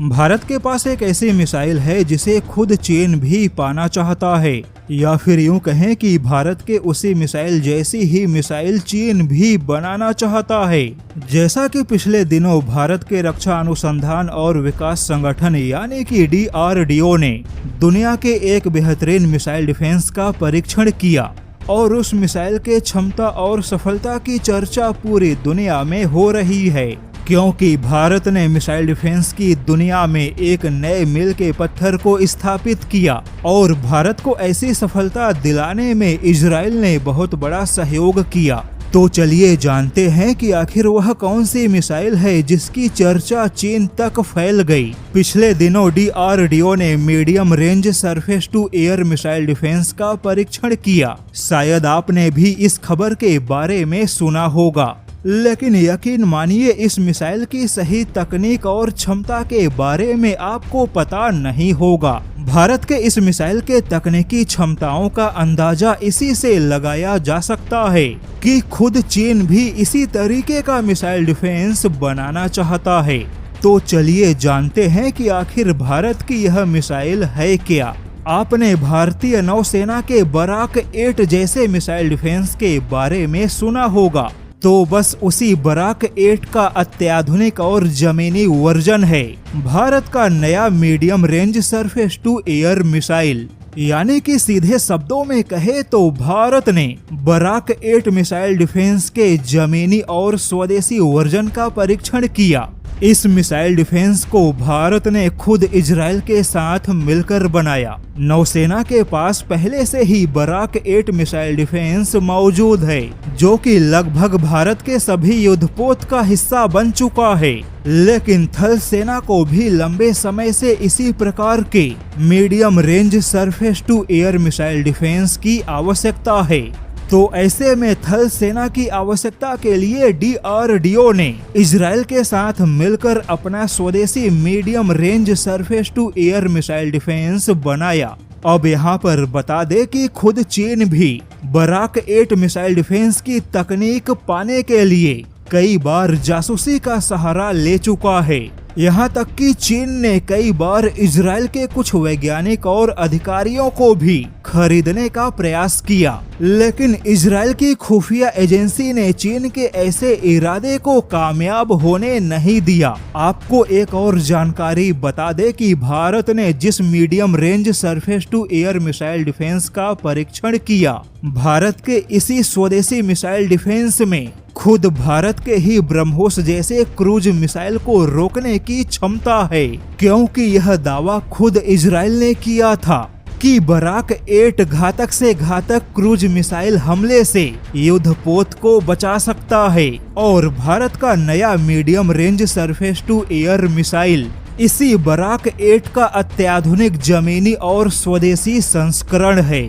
भारत के पास एक ऐसी मिसाइल है जिसे खुद चीन भी पाना चाहता है, या फिर यूं कहें कि भारत के उसी मिसाइल जैसी ही मिसाइल चीन भी बनाना चाहता है। जैसा कि पिछले दिनों भारत के रक्षा अनुसंधान और विकास संगठन यानी कि DRDO ने दुनिया के एक बेहतरीन मिसाइल डिफेंस का परीक्षण किया और उस मिसाइल के क्षमता और सफलता की चर्चा पूरी दुनिया में हो रही है, क्योंकि भारत ने मिसाइल डिफेंस की दुनिया में एक नए मील के पत्थर को स्थापित किया और भारत को ऐसी सफलता दिलाने में इजराइल ने बहुत बड़ा सहयोग किया। तो चलिए जानते हैं कि आखिर वह कौन सी मिसाइल है जिसकी चर्चा चीन तक फैल गई। पिछले दिनों DRDO ने medium range surface to air missile defence का परीक्षण किया। शायद आपने भी इस खबर के बारे में सुना होगा, लेकिन यकीन मानिए इस मिसाइल की सही तकनीक और क्षमता के बारे में आपको पता नहीं होगा। भारत के इस मिसाइल के तकनीकी क्षमताओं का अंदाजा इसी से लगाया जा सकता है कि खुद चीन भी इसी तरीके का मिसाइल डिफेंस बनाना चाहता है। तो चलिए जानते हैं कि आखिर भारत की यह मिसाइल है क्या। आपने भारतीय नौसेना के बराक 8 जैसे मिसाइल डिफेंस के बारे में सुना होगा, तो बस उसी बराक 8 का अत्याधुनिक और जमीनी वर्जन है भारत का नया medium range surface to air missile. यानी कि सीधे शब्दों में कहे तो भारत ने बराक 8 मिसाइल डिफेंस के जमीनी और स्वदेशी वर्जन का परीक्षण किया। इस मिसाइल डिफेंस को भारत ने खुद इजराइल के साथ मिलकर बनाया। नौसेना के पास पहले से ही बराक 8 मिसाइल डिफेंस मौजूद है, जो कि लगभग भारत के सभी युद्धपोत का हिस्सा बन चुका है। लेकिन थल सेना को भी लंबे समय से इसी प्रकार के medium range surface to air missile defence की आवश्यकता है। तो ऐसे में थल सेना की आवश्यकता के लिए DRDO ने इजराइल के साथ मिलकर अपना स्वदेशी medium range surface to air missile defence बनाया। अब यहाँ पर बता दे कि खुद चीन भी बराक 8 मिसाइल डिफेंस की तकनीक पाने के लिए कई बार जासूसी का सहारा ले चुका है। यहाँ तक कि चीन ने कई बार इजराइल के कुछ वैज्ञानिक और अधिकारियों को भी खरीदने का प्रयास किया, लेकिन इजराइल की खुफिया एजेंसी ने चीन के ऐसे इरादे को कामयाब होने नहीं दिया। आपको एक और जानकारी बता दे कि भारत ने जिस medium range surface to air missile defence का परीक्षण किया, भारत के इसी स्वदेशी मिसाइल डिफेंस में खुद भारत के ही ब्रह्मोस जैसे क्रूज मिसाइल को रोकने की क्षमता है, क्योंकि यह दावा खुद इजराइल ने किया था कि बराक 8 घातक से घातक क्रूज मिसाइल हमले से युद्धपोत को बचा सकता है और भारत का नया medium range surface to air missile इसी बराक 8 का अत्याधुनिक जमीनी और स्वदेशी संस्करण है।